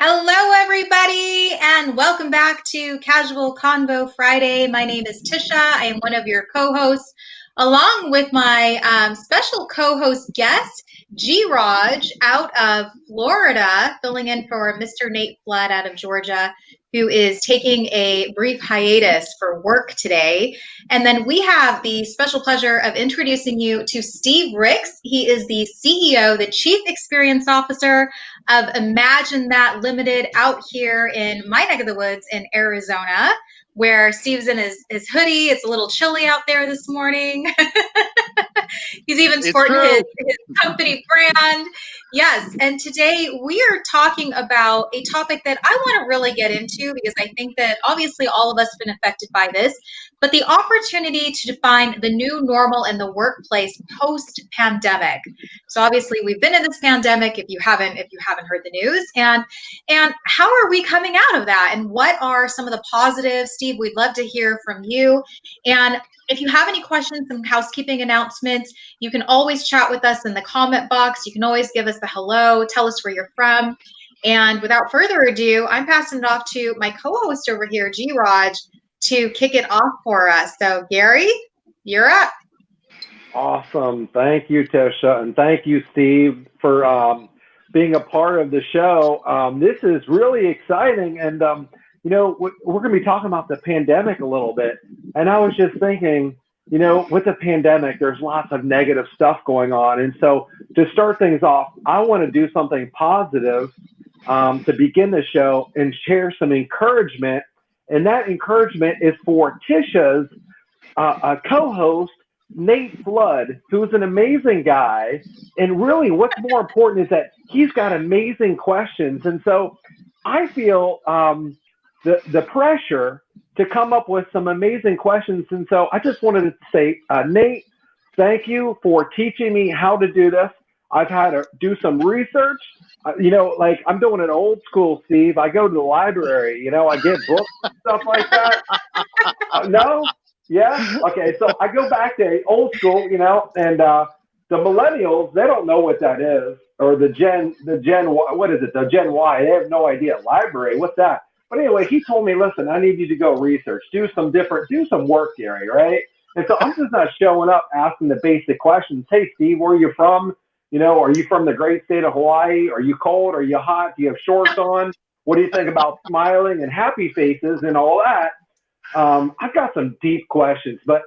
Hello, everybody, and welcome back to Casual Convo Friday. My name is Tisha. I am one of your co-hosts, along with my special co-host guest, G-Raj, out of Florida, filling in for Mr. Nate Flood out of Georgia, who is taking a brief hiatus for work today. And then we have the special pleasure of introducing you to Steve Rix. He is the CEO, the Chief Experience Officer of Imagine That Limited out here in my neck of the woods in Arizona, where Steve's in his hoodie. It's a little chilly out there this morning. He's even sporting his company brand. Yes, and today we are talking about a topic that I want to really get into because I think that obviously all of us have been affected by this, but the opportunity to define the new normal in the workplace post-pandemic. So obviously we've been in this pandemic if you haven't heard the news, and how are we coming out of that, and what are some of the positives? Steve, we'd love to hear from you. And if you have any questions, some housekeeping announcements, you can always chat with us in the comment box. You can always give us the hello, tell us where you're from. And without further ado, I'm passing it off to my co-host over here, G-Raj, to kick it off for us. So Gary, you're up. Awesome. Thank you, Tisha. And thank you, Steve, for being a part of the show. This is really exciting. And, we're going to be talking about the pandemic a little bit. And I was just thinking, with the pandemic, there's lots of negative stuff going on. And so to start things off, I want to do something positive to begin the show and share some encouragement. And that encouragement is for Tisha's co-host, Nate Flood, who's an amazing guy. And really what's more important is that he's got amazing questions. And so I feel the pressure to come up with some amazing questions. And so I just wanted to say, Nate, thank you for teaching me how to do this. I've had to do some research. Like I'm doing it old school, Steve. I go to the library, I get books and stuff like that. No? Yeah? Okay, so I go back to old school, and the millennials, they don't know what that is. Or the Gen, what is it? The Gen Y, they have no idea. Library, what's that? But anyway, he told me, listen, I need you to go research, do some work, Gary, right? And so I'm just not showing up asking the basic questions. Hey, Steve, where are you from? Are you from the great state of Hawaii? Are you cold? Are you hot? Do you have shorts on? What do you think about smiling and happy faces and all that? I've got some deep questions, but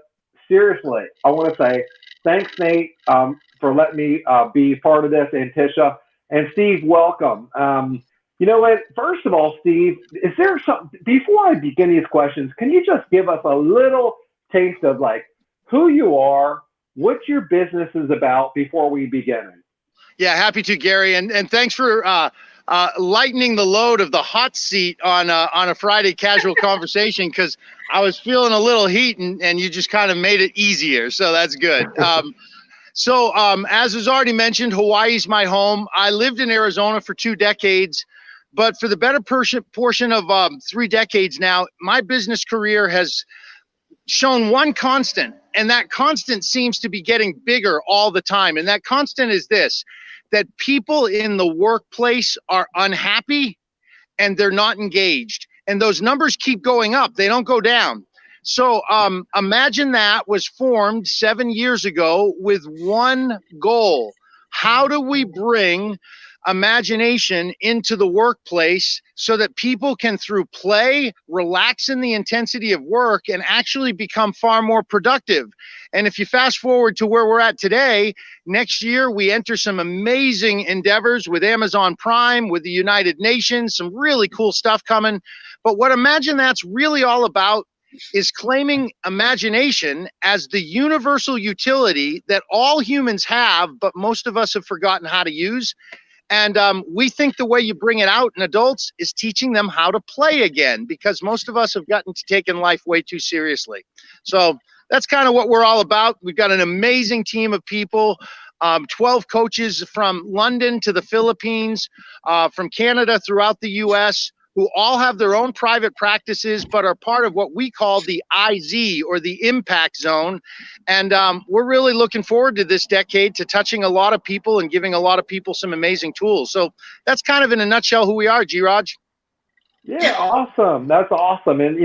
seriously, I want to say thanks, Nate, for letting me be part of this, and Tisha. And Steve, welcome. You know what? First of all, Steve, is there something, before I begin these questions, can you just give us a little taste of like who you are, what your business is about before we begin? Yeah, happy to, Gary. And thanks for lightening the load of the hot seat on a Friday casual conversation, because I was feeling a little heat and you just kind of made it easier. So that's good. So as was already mentioned, Hawaii's my home. I lived in Arizona for 2 decades. But for the better portion of 3 decades now, my business career has shown one constant, and that constant seems to be getting bigger all the time. And that constant is this, that people in the workplace are unhappy and they're not engaged. And those numbers keep going up. They don't go down. So Imagine That was formed 7 years ago with one goal. How do we bring imagination into the workplace so that people can, through play, relax in the intensity of work and actually become far more productive? And if you fast forward to where we're at today, next year we enter some amazing endeavors with Amazon Prime, with the United Nations, some really cool stuff coming. But what Imagine That's really all about is claiming imagination as the universal utility that all humans have, but most of us have forgotten how to use. And we think the way you bring it out in adults is teaching them how to play again, because most of us have gotten to taking life way too seriously. So that's kind of what we're all about. We've got an amazing team of people, 12 coaches from London to the Philippines, from Canada throughout the US, who all have their own private practices, but are part of what we call the IZ, or the impact zone. And we're really looking forward to this decade, to touching a lot of people and giving a lot of people some amazing tools. So that's kind of in a nutshell who we are, G-Raj. Yeah, awesome. That's awesome. And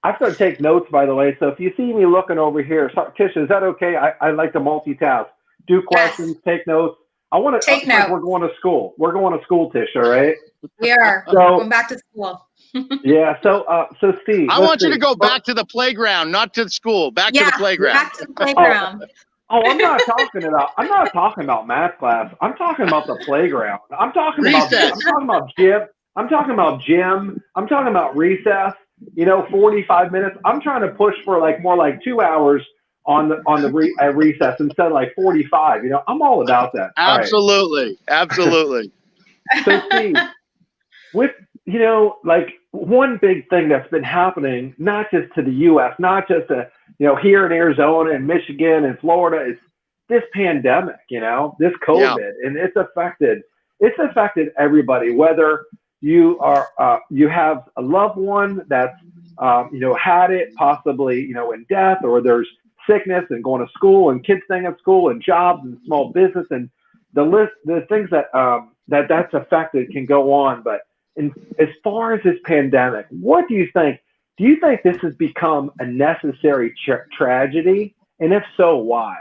I started to take notes, by the way. So if you see me looking over here, Tisha, is that okay? I like to multitask, do questions, Yes. take notes. I want to, Take like note. we're going to school. We're going to school, Tisha, right? We are So, going back to school. yeah. So Steve, I want you to go back to the playground, not to school. Back to the playground. Back to the playground. I'm not talking about math class. I'm talking about the playground. I'm talking Recess. about gym. I'm talking about gym. I'm talking about recess. 45 minutes. I'm trying to push for more like 2 hours on the recess instead of like 45. I'm all about that. Absolutely. Absolutely. So Steve, with one big thing that's been happening, not just to the U.S., not just to here in Arizona and Michigan and Florida, it's this pandemic, this COVID, and it's affected everybody. Whether you have a loved one that's had it, possibly in death, or there's sickness and going to school and kids staying at school and jobs and small business, and the things that's affected can go on. But as far as this pandemic, what do you think? Do you think this has become a necessary tragedy? And if so, why?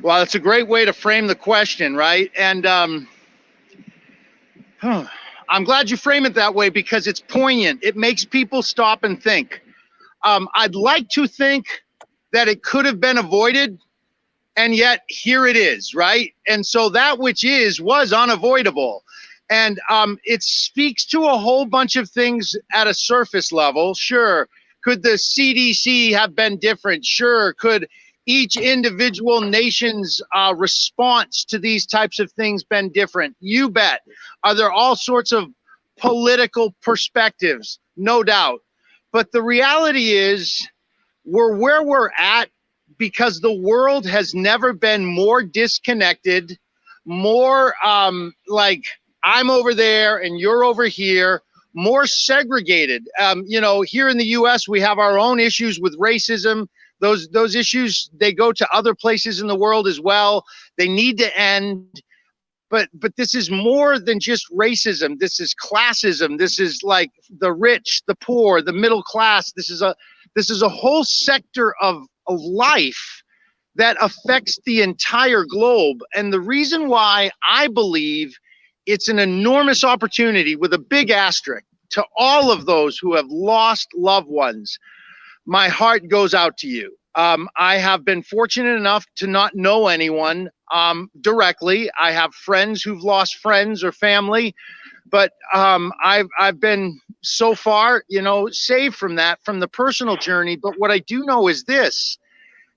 Well, it's a great way to frame the question, right? And I'm glad you frame it that way, because it's poignant. It makes people stop and think. I'd like to think that it could have been avoided, and yet here it is, right? And so that which was unavoidable. And it speaks to a whole bunch of things at a surface level. Sure. Could the CDC have been different? Sure. Could each individual nation's response to these types of things been different? You bet. Are there all sorts of political perspectives? No doubt. But the reality is, we're where we're at because the world has never been more disconnected, more like I'm over there and you're over here, more segregated. Here in the U.S., we have our own issues with racism. Those issues, they go to other places in the world as well. They need to end. But this is more than just racism. This is classism. This is like the rich, the poor, the middle class. This is a whole sector of life that affects the entire globe. And the reason why I believe it's an enormous opportunity, with a big asterisk, to all of those who have lost loved ones, my heart goes out to you. I have been fortunate enough to not know anyone directly. I have friends who've lost friends or family, but I've been so far, saved from that, from the personal journey. But what I do know is this,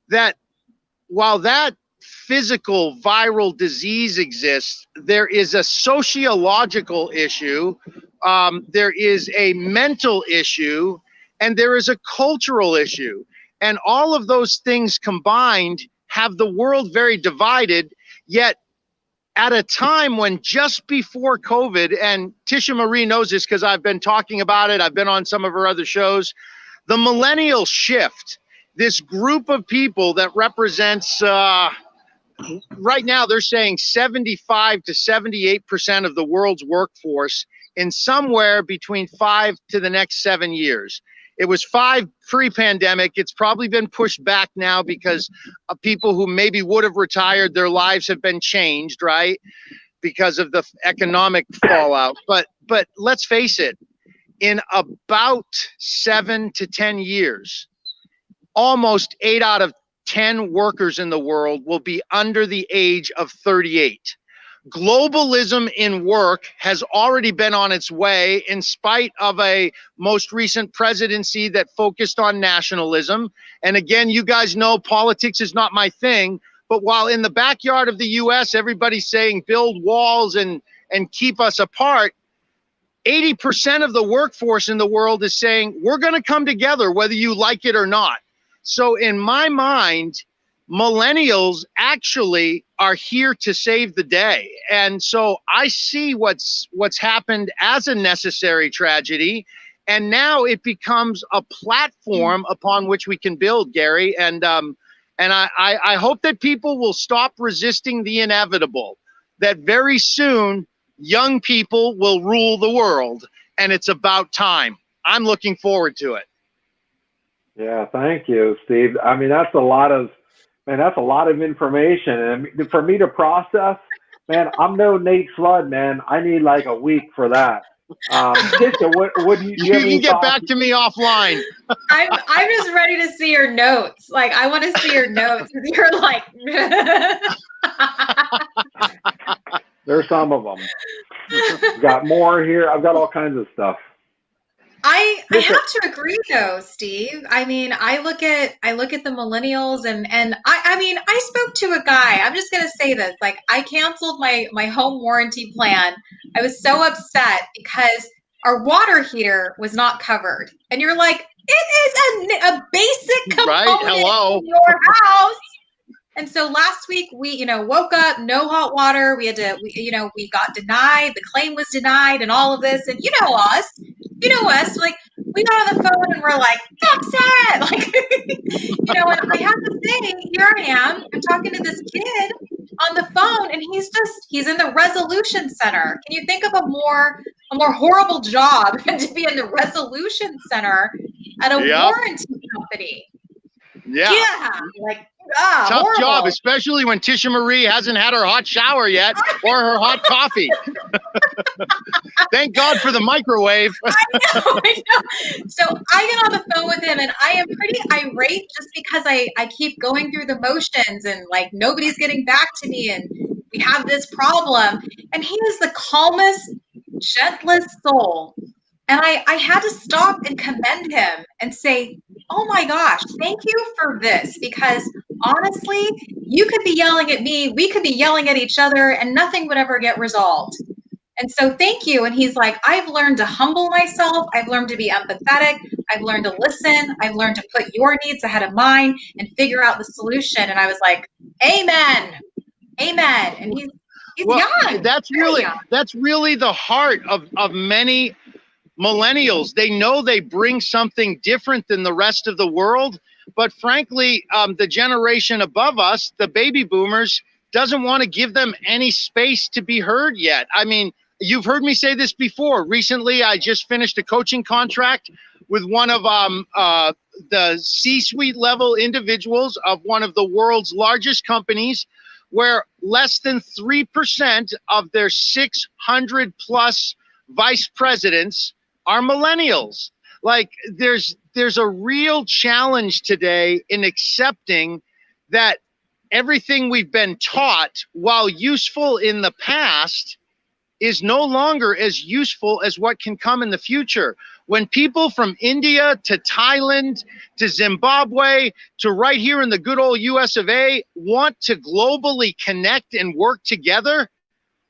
that while that physical viral disease exists, there is a sociological issue, there is a mental issue, and there is a cultural issue. And all of those things combined have the world very divided, yet at a time when, just before COVID, and Tisha Marie knows this because I've been talking about it, I've been on some of her other shows, the millennial shift, this group of people that represents, right now they're saying 75 to 78% of the world's workforce in somewhere between 5 to the next 7 years. It was 5 pre-pandemic. It's probably been pushed back now because of people who maybe would have retired, their lives have been changed, right? Because of the economic fallout. But let's face it, in about 7 to 10 years, almost 8 out of 10 workers in the world will be under the age of 38. Globalism in work has already been on its way, in spite of a most recent presidency that focused on nationalism. And again, you guys know politics is not my thing, but while in the backyard of the US, everybody's saying build walls and keep us apart, 80% of the workforce in the world is saying we're going to come together whether you like it or not. So in my mind, millennials actually are here to save the day. And so I see what's happened as a necessary tragedy. And now it becomes a platform upon which we can build, Gary. And I hope that people will stop resisting the inevitable, that very soon young people will rule the world, and it's about time. I'm looking forward to it. Yeah, thank you, Steve. I mean, that's a lot of information. And for me to process, man, I'm no Nate Flood, man. I need like a week for that. Tisha, what do you have You any can get thoughts? back to me offline. I'm just ready to see your notes. Like, I want to see your notes. You're like, There's some of them. Got more here. I've got all kinds of stuff. I have to agree though, Steve. I mean, I look at the millennials and I mean, I spoke to a guy. I'm just going to say this. Like, I canceled my home warranty plan. I was so upset because our water heater was not covered. And you're like, it is a basic component Right? Hello. in your house. And so last week we, woke up, no hot water. We got denied. The claim was denied and all of this. And us, like, we got on the phone and we're like, upset. Like, and I have to say, here I am. I'm talking to this kid on the phone and he's in the resolution center. Can you think of a more horrible job than to be in the resolution center at a warranty company? Yeah. Like, tough horrible job, especially when Tisha Marie hasn't had her hot shower yet or her hot coffee. Thank God for the microwave. I know. So I get on the phone with him and I am pretty irate just because I keep going through the motions and like nobody's getting back to me and we have this problem. And he is the calmest, gentlest soul. And I had to stop and commend him and say, oh my gosh, thank you for this. Because honestly, you could be yelling at me, we could be yelling at each other, and nothing would ever get resolved. And so thank you. And he's like, I've learned to humble myself. I've learned to be empathetic. I've learned to listen. I've learned to put your needs ahead of mine and figure out the solution. And I was like, amen. Amen. And he's young. That's really the heart of many millennials. They know they bring something different than the rest of the world, but frankly, the generation above us, the baby boomers, doesn't want to give them any space to be heard yet. I mean, you've heard me say this before. Recently, I just finished a coaching contract with one of the C-suite level individuals of one of the world's largest companies, where less than 3% of their 600 plus vice presidents are millennials. Like, there's a real challenge today in accepting that everything we've been taught, while useful in the past, is no longer as useful as what can come in the future. When people from India to Thailand to Zimbabwe to right here in the good old US of A want to globally connect and work together,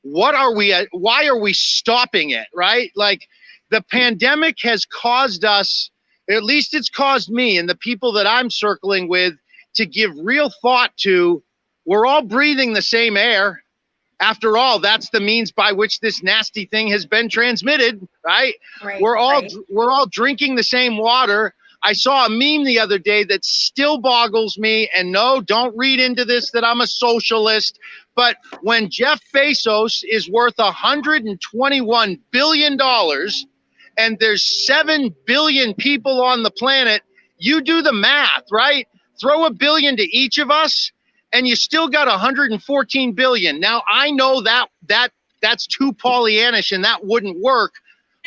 why are we stopping it, right? Like, the pandemic has caused us, at least it's caused me and the people that I'm circling with, to give real thought to, we're all breathing the same air. After all, that's the means by which this nasty thing has been transmitted, right? We're all drinking the same water. I saw a meme the other day that still boggles me, and no, don't read into this that I'm a socialist, but when Jeff Bezos is worth $121 billion and there's 7 billion people on the planet, you do the math, right? Throw $1 billion to each of us, and you still got 114 billion. Now, I know that's too Pollyannish and that wouldn't work,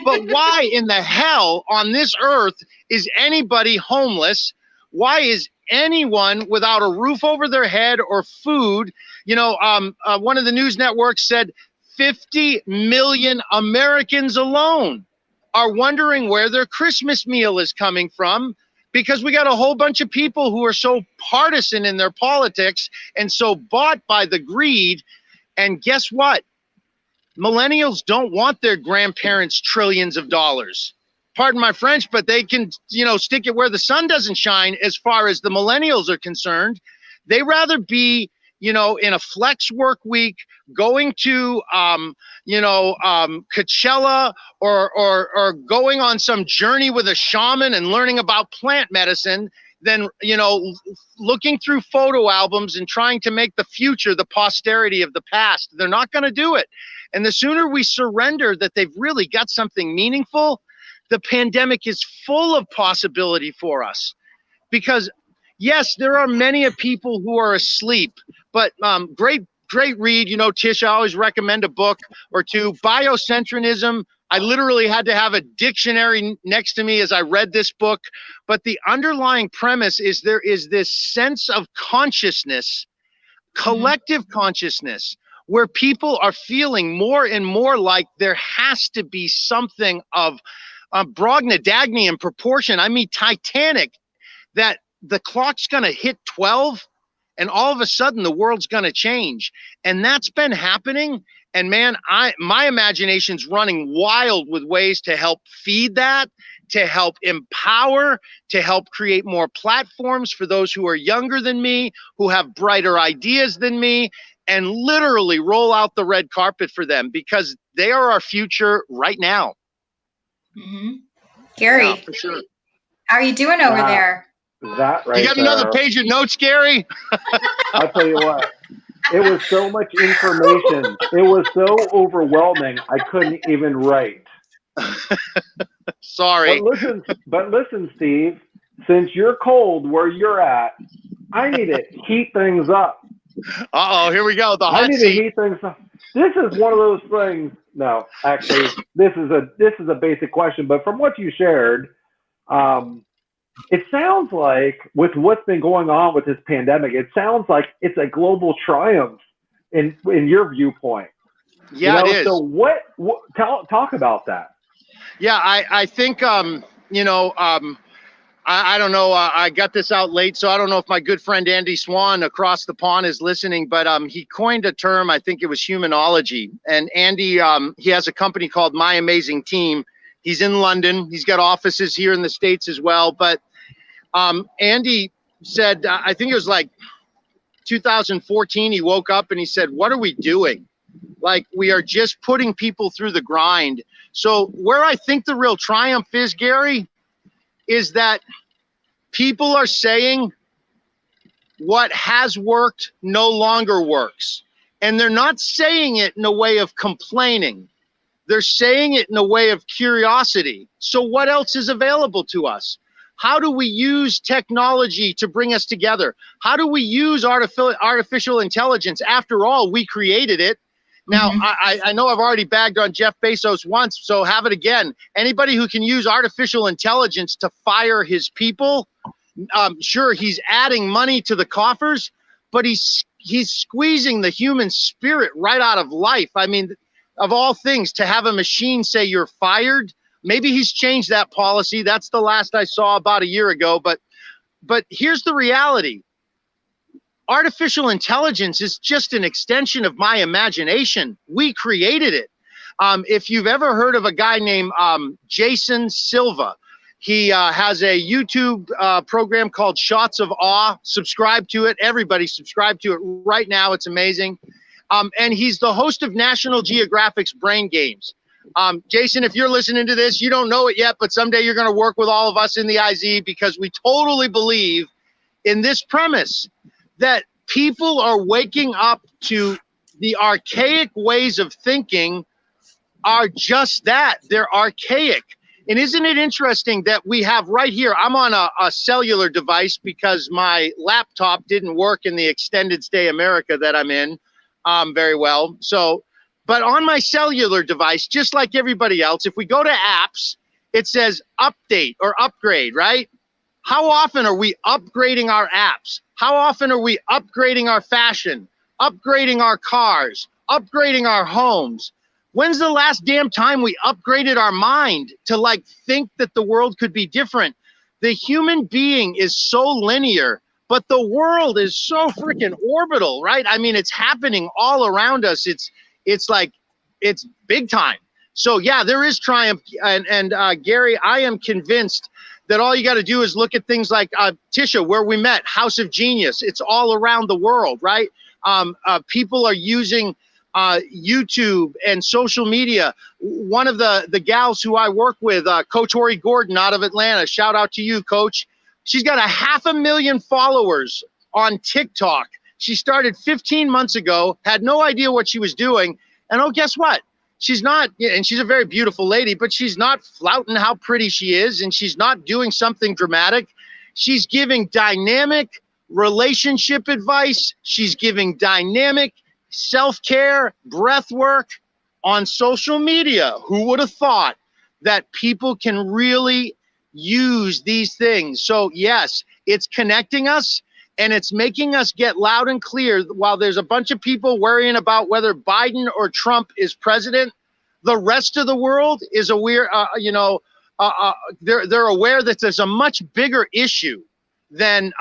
but why in the hell on this earth is anybody homeless? Why is anyone without a roof over their head or food? One of the news networks said 50 million Americans alone are wondering where their Christmas meal is coming from, because we got a whole bunch of people who are so partisan in their politics and so bought by the greed. And guess what? Millennials don't want their grandparents' trillions of dollars. Pardon my French, but they can, stick it where the sun doesn't shine as far as the millennials are concerned. They rather be, you know, in a flex work week, going to, Coachella, or going on some journey with a shaman and learning about plant medicine than, you know, looking through photo albums and trying to make the future the posterity of the past. They're not going to do it. And the sooner we surrender that they've really got something meaningful, the pandemic is full of possibility for us. Because yes, there are many people who are asleep, but great read. You know, Tish, I always recommend a book or two. Biocentrism. I literally had to have a dictionary next to me as I read this book. But the underlying premise is there is this sense of consciousness, collective consciousness, where people are feeling more and more like there has to be something of Brogna-Dagny proportion. I mean, Titanic, that the clock's going to hit 12 and all of a sudden the world's going to change. And that's been happening. And man, my imagination's running wild with ways to help feed that, to help empower, to help create more platforms for those who are younger than me, who have brighter ideas than me, and literally roll out the red carpet for them, because they are our future right now. Gary, yeah, for sure. How are you doing over there? That right. You got another page of notes, Gary? I'll tell you what. It was so much information. It was so overwhelming. I couldn't even write. Sorry. But listen, Steve. Since you're cold where you're at, I need to heat things up. Uh-oh, here we go. The hot I need seat. to heat things up. This is one of those things. No, actually, this is a basic question. But from what you shared, it sounds like with what's been going on with this pandemic, it sounds like it's a global triumph in your viewpoint. Yeah, it is. So talk about that. Yeah, I think, I don't know. I got this out late, so I don't know if my good friend Andy Swan across the pond is listening, but he coined a term. I think it was humanology. And Andy, he has a company called My Amazing Team. He's in London. He's got offices here in the States as well. But Andy said, I think it was like 2014, he woke up and he said, what are we doing? Like, we are just putting people through the grind. So where I think the real triumph is, Gary, is that people are saying what has worked no longer works. And they're not saying it in a way of complaining. They're saying it in a way of curiosity. So what else is available to us? How do we use technology to bring us together? How do we use artificial intelligence? After all, we created it. Now, I know I've already bagged on Jeff Bezos once, so have it again. Anybody who can use artificial intelligence to fire his people, sure, he's adding money to the coffers, but he's squeezing the human spirit right out of life. I mean, of all things, to have a machine say you're fired, maybe he's changed that policy. That's the last I saw about a year ago. But here's the reality. Artificial intelligence is just an extension of my imagination. We created it. If you've ever heard of a guy named Jason Silva, he has a YouTube program called Shots of Awe. Subscribe to it. Everybody subscribe to it right now. It's amazing. And he's the host of National Geographic's Brain Games. Jason, if you're listening to this, you don't know it yet, but someday you're going to work with all of us in the IZ, because we totally believe in this premise that people are waking up to the archaic ways of thinking are just that. They're archaic. And isn't it interesting that we have right here, I'm on a cellular device because my laptop didn't work in the extended stay America that I'm in very well. So, but on my cellular device, just like everybody else, if we go to apps, it says update or upgrade, right? How often are we upgrading our apps? How often are we upgrading our fashion, upgrading our cars, upgrading our homes? When's the last damn time we upgraded our mind to like think that the world could be different? The human being is so linear, but the world is so freaking orbital, right? I mean, it's happening all around us. It's like, it's big time. So yeah, there is triumph. And Gary, I am convinced that all you got to do is look at things like Tisha, where we met, House of Genius. It's all around the world, right? People are using YouTube and social media. One of the gals who I work with, Coach Hori Gordon out of Atlanta, shout out to you, Coach. She's got 500,000 followers on TikTok. She started 15 months ago, had no idea what she was doing. And oh, guess what? She's not, and she's a very beautiful lady, but she's not flouting how pretty she is, and she's not doing something dramatic. She's giving dynamic relationship advice. She's giving dynamic self-care, breath work on social media. Who would have thought that people can really use these things? So yes, it's connecting us. And it's making us get loud and clear. While there's a bunch of people worrying about whether Biden or Trump is president, the rest of the world is aware, they're aware that there's a much bigger issue than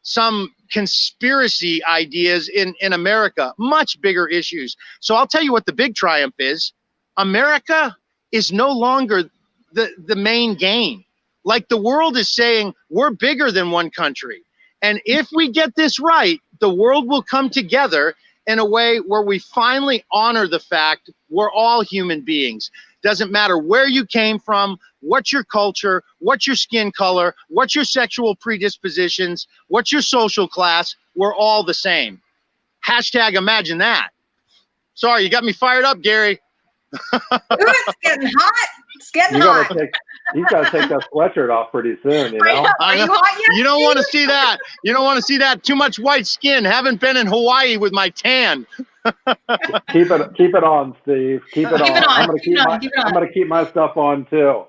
some conspiracy ideas in America, much bigger issues. So I'll tell you what the big triumph is. America is no longer the main game. Like the world is saying, we're bigger than one country. And if we get this right, the world will come together in a way where we finally honor the fact we're all human beings. Doesn't matter where you came from, what's your culture, what's your skin color, what's your sexual predispositions, what's your social class, we're all the same. Hashtag imagine that. Sorry, you got me fired up, Gary. Ooh, it's getting hot. It's getting hot. He's got to take that sweatshirt off pretty soon, you know? Are you hot yet? You don't want to see that. You don't want to see that. Too much white skin. Haven't been in Hawaii with my tan. Keep it on, Steve. Keep it on. I'm gonna keep my stuff on too.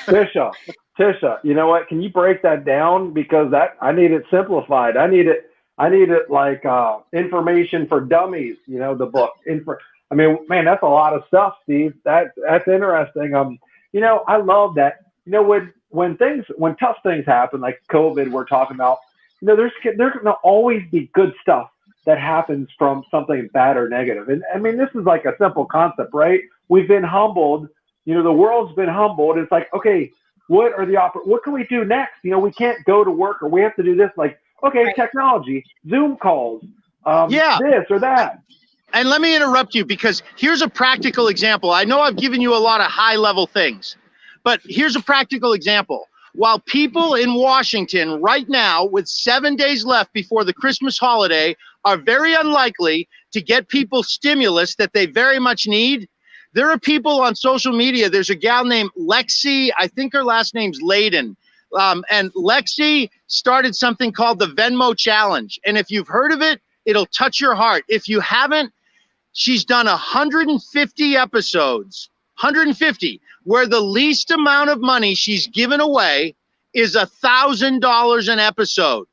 Tisha, you know what? Can you break that down? Because I need it simplified. I need it like information for dummies, you know, the book. I mean, man, that's a lot of stuff, Steve. That's interesting. You know, I love that. You know, when tough things happen, like COVID, we're talking about, you know, there's going to always be good stuff that happens from something bad or negative. And I mean, this is like a simple concept, right? We've been humbled. You know, the world's been humbled. It's like, okay, what can we do next? You know, we can't go to work, or we have to do this. Like, okay, technology, Zoom calls, this or that. And let me interrupt you, because here's a practical example. I know I've given you a lot of high-level things, but here's a practical example. While people in Washington right now, with 7 days left before the Christmas holiday, are very unlikely to get people stimulus that they very much need, there are people on social media. There's a gal named Lexi. I think her last name's Layden. And Lexi started something called the Venmo Challenge. And if you've heard of it, it'll touch your heart. If you haven't, she's done 150 episodes, 150, where the least amount of money she's given away is $1,000 an episode.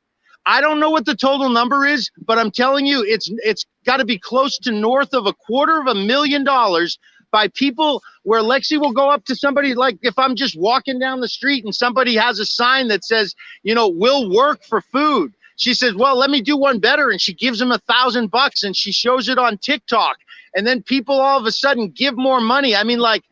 I don't know what the total number is, but I'm telling you, it's got to be close to north of $250,000 by people, where Lexi will go up to somebody, like if I'm just walking down the street and somebody has a sign that says, you know, we'll work for food. She says, well, let me do one better. And she gives them $1,000 and she shows it on TikTok. And then people all of a sudden give more money. I mean, like,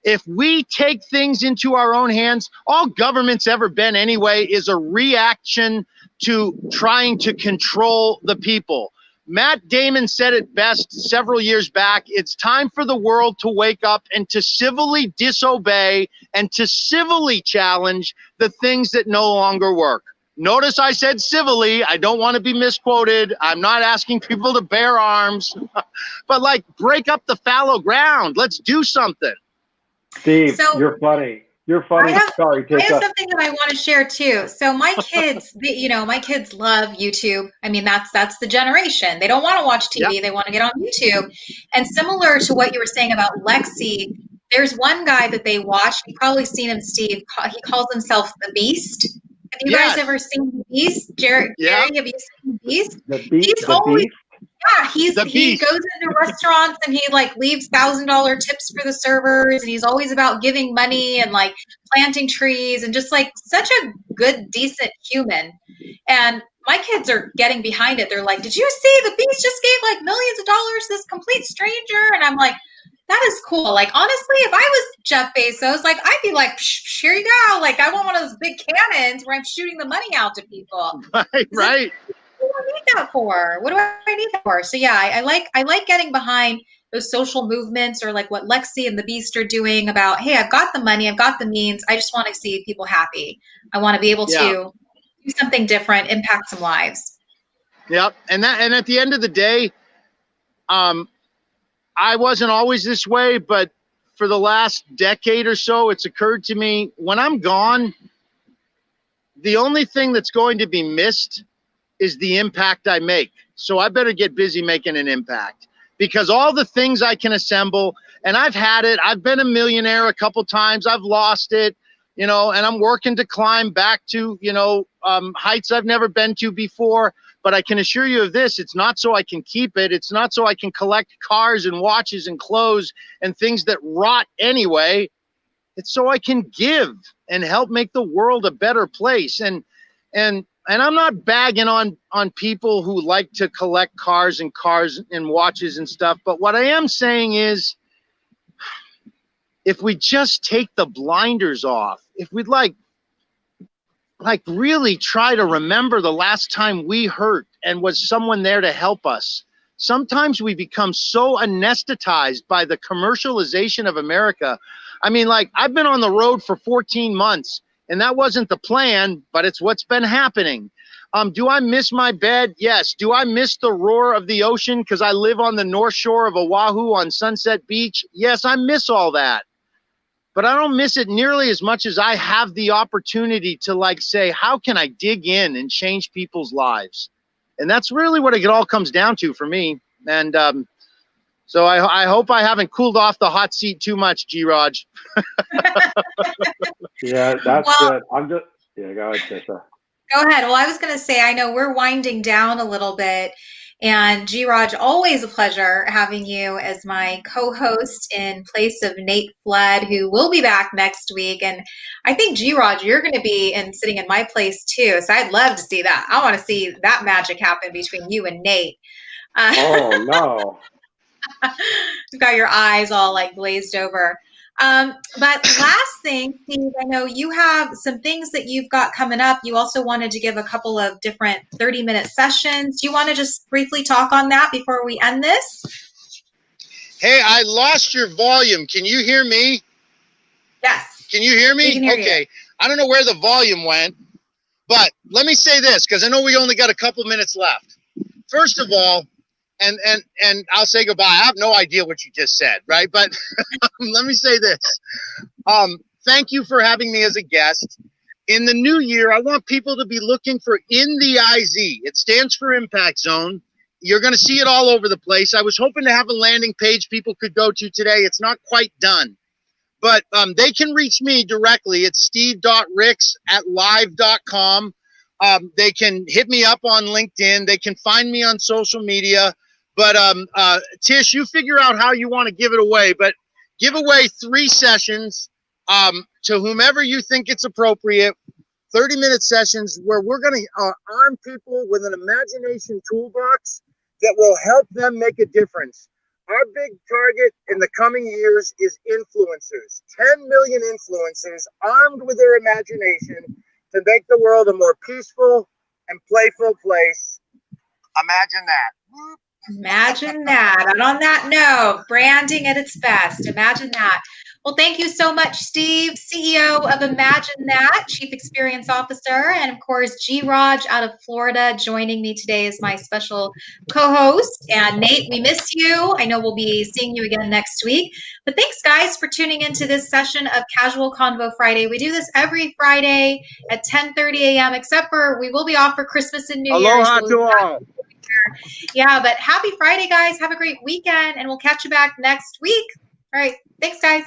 if we take things into our own hands, all government's ever been anyway is a reaction to trying to control the people. Matt Damon said it best several years back. It's time for the world to wake up and to civilly disobey and to civilly challenge the things that no longer work. Notice I said civilly. I don't want to be misquoted. I'm not asking people to bear arms, but like, break up the fallow ground. Let's do something. Steve, you're funny. You're funny. Sorry, I have something that I want to share too. So my kids, my kids love YouTube. I mean, that's the generation. They don't want to watch TV. Yep. They want to get on YouTube. And similar to what you were saying about Lexi, there's one guy that they watch. You've probably seen him, Steve. He calls himself the Beast. Have you guys ever seen the Beast? Gary, have you seen the Beast? He goes into restaurants and he like leaves $1,000 tips for the servers, and he's always about giving money and like planting trees and just like such a good, decent human. And my kids are getting behind it. They're like, did you see the Beast just gave like millions of dollars to this complete stranger? And I'm like, That is cool. Like, honestly, if I was Jeff Bezos, like, I'd be like, here you go. Like, I want one of those big cannons where I'm shooting the money out to people. Right. What do I need that for? What do I need that for? So yeah, I like getting behind those social movements, or like what Lexi and the Beast are doing about, hey, I've got the money, I've got the means, I just want to see people happy. I want to be able Yeah. to do something different, impact some lives. Yep. And at the end of the day, I wasn't always this way, but for the last decade or so, it's occurred to me, when I'm gone, the only thing that's going to be missed is the impact I make. So I better get busy making an impact, because all the things I can assemble, and I've had it, I've been a millionaire a couple times, I've lost it, you know, and I'm working to climb back to, you know, heights I've never been to before. But I can assure you of this, it's not so I can keep it. It's not so I can collect cars and watches and clothes and things that rot anyway. It's so I can give and help make the world a better place. And I'm not bagging on people who like to collect cars and watches and stuff. But what I am saying is, if we just take the blinders off, if we'd like really try to remember the last time we hurt and was someone there to help us. Sometimes we become so anesthetized by the commercialization of America. I mean, like, I've been on the road for 14 months, and that wasn't the plan, but it's what's been happening. Do I miss my bed? Yes. Do I miss the roar of the ocean because I live on the north shore of Oahu on Sunset Beach? Yes, I miss all that. But I don't miss it nearly as much as I have the opportunity to, like, say, how can I dig in and change people's lives? And that's really what it all comes down to for me. And so I hope I haven't cooled off the hot seat too much, G-Raj. Yeah, that's good. Go ahead, Tisha. Go ahead. Well, I was going to say, I know we're winding down a little bit. And G-Raj, always a pleasure having you as my co-host in place of Nate Flood, who will be back next week. And I think, G-Raj, you're going to be sitting in my place too. So I'd love to see that. I want to see that magic happen between you and Nate. Oh, no. You've got your eyes all like glazed over. But last thing, Steve, I know you have some things that you've got coming up. You also wanted to give a couple of different 30-minute sessions. Do you want to just briefly talk on that before we end this? Hey, I lost your volume. Can you hear me? Yes. Can you hear me? Okay. You. I don't know where the volume went, but let me say this, because I know we only got a couple minutes left. First of all, and I'll say goodbye. I have no idea what you just said, right? But let me say this. Thank you for having me as a guest. In the new year, I want people to be looking for In the IZ. It stands for Impact Zone. You're going to see it all over the place. I was hoping to have a landing page people could go to today. It's not quite done. But they can reach me directly. It's steve.rix@live.com. They can hit me up on LinkedIn. They can find me on social media. But Tish, you figure out how you want to give it away. But give away 3 sessions to whomever you think it's appropriate. 30-minute sessions where we're going to arm people with an imagination toolbox that will help them make a difference. Our big target in the coming years is influencers. 10 million influencers armed with their imagination to make the world a more peaceful and playful place. Imagine that. Imagine that. And on that note, branding at its best. Imagine that. Well, thank you so much, Steve, CEO of Imagine That, Chief Experience Officer, and of course, G-Raj out of Florida joining me today as my special co-host. And Nate, we miss you. I know we'll be seeing you again next week. But thanks, guys, for tuning into this session of Casual Convo Friday. We do this every Friday at 10:30 a.m., except for we will be off for Christmas and New Year's. Aloha to all. Yeah, but happy Friday, guys. Have a great weekend, and we'll catch you back next week. All right. Thanks, guys.